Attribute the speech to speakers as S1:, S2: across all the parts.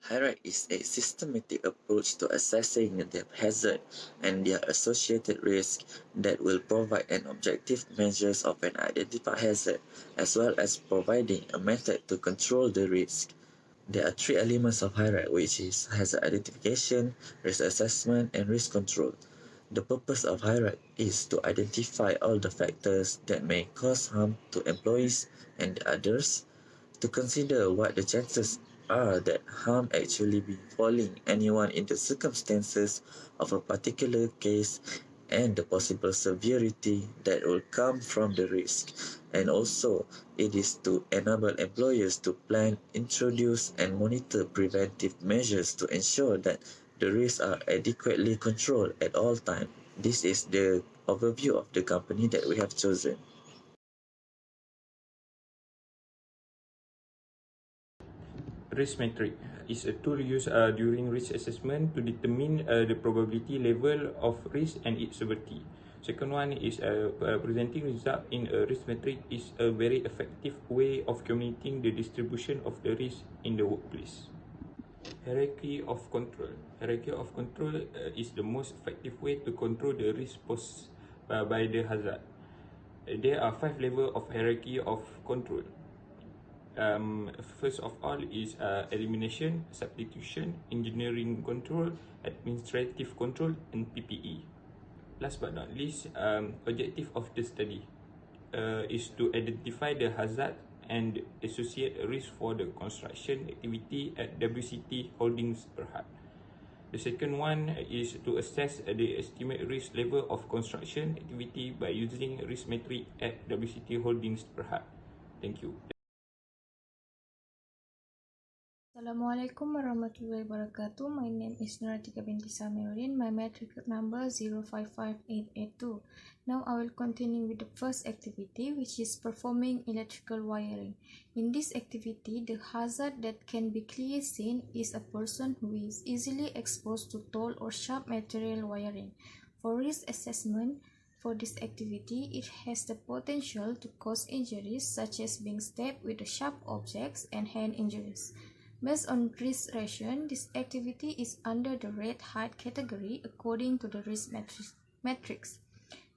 S1: Hirarc is a systematic approach to assessing the hazard and their associated risk that will provide an objective measures of an identified hazard, as well as providing a method to control the risk. There are three elements of Hirarc, which is hazard identification, risk assessment, and risk control. The purpose of Hirarc is to identify all the factors that may cause harm to employees and others, to consider what the chances are that harm actually befalling anyone in the circumstances of a particular case, and the possible severity that will come from the risk. And also, it is to enable employers to plan, introduce, and monitor preventive measures to ensure that the risks are adequately controlled at all times. This is the overview of the company that we have chosen.
S2: Risk metric is a tool used during risk assessment to determine the probability level of risk and its severity. Second one is presenting result in a risk metric is a very effective way of communicating the distribution of the risk in the workplace. Hierarchy of control. Hierarchy of control is the most effective way to control the risk posed by the hazard. There are 5 levels of hierarchy of control. First of all is elimination, substitution, engineering control, administrative control, and PPE. Last but not least, objective of the study is to identify the hazard and associate risk for the construction activity at WCT Holdings Berhad. The second one is to assess the estimate risk level of construction activity by using risk metric at WCT Holdings Berhad. Thank you.
S3: Assalamualaikum warahmatullahi wabarakatuh. My name is Nuratiqah binti Samiruding. My metric number 055882. Now I will continue with the first activity, which is performing electrical wiring. In this activity, the hazard that can be clearly seen is a person who is easily exposed to tall or sharp material wiring. For risk assessment, for this activity, it has the potential to cause injuries such as being stabbed with sharp objects and hand injuries. Based on risk ration, this activity is under the red height category according to the risk matrix.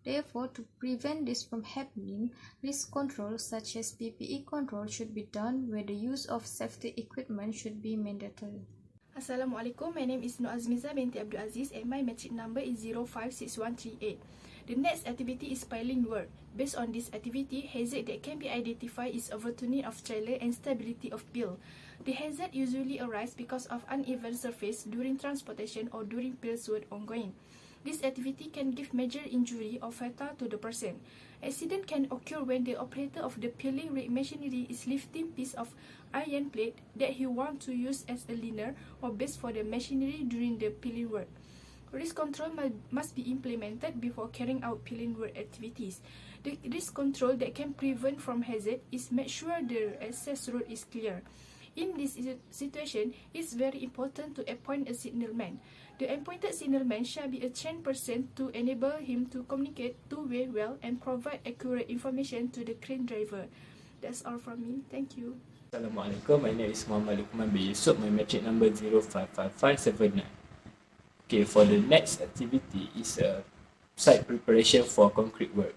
S3: Therefore, to prevent this from happening, risk control such as PPE control should be done where the use of safety equipment should be mandatory.
S4: Assalamualaikum, my name is Nur Azmiza Binti Abd Aziz and my metric number is 056138. The next activity is piling work. Based on this activity, hazard that can be identified is overturning of trailer and stability of pile. The hazard usually arises because of uneven surface during transportation or during piles work ongoing. This activity can give major injury or fatal to the person. Accident can occur when the operator of the piling rig machinery is lifting piece of iron plate that he wants to use as a liner or base for the machinery during the piling work. Risk control must be implemented before carrying out piling work activities. The risk control that can prevent from hazard is make sure the access road is clear. In this situation, it's very important to appoint a signalman. The appointed signalman shall be a trained person to enable him to communicate two-way well and provide accurate information to the crane driver. That's all from me. Thank you.
S5: Assalamualaikum, my name is Muhamad Luqman bin Yusop, my metric number 055579. Okay, for the next activity is a site preparation for concrete work.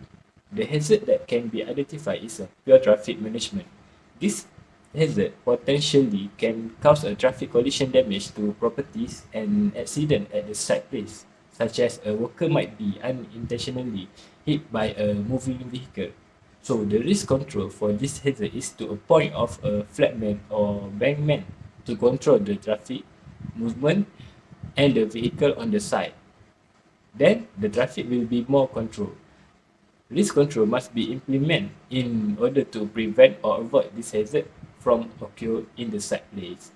S5: The hazard that can be identified is a pure traffic management. This hazard potentially can cause a traffic collision damage to properties and accident at the site place, such as a worker might be unintentionally hit by a moving vehicle. So the risk control for this hazard is to appoint of a flagman or bankman to control the traffic movement and the vehicle on the side. Then the traffic will be more controlled. Risk control must be implemented in order to prevent or avoid this hazard from occurring in the site place.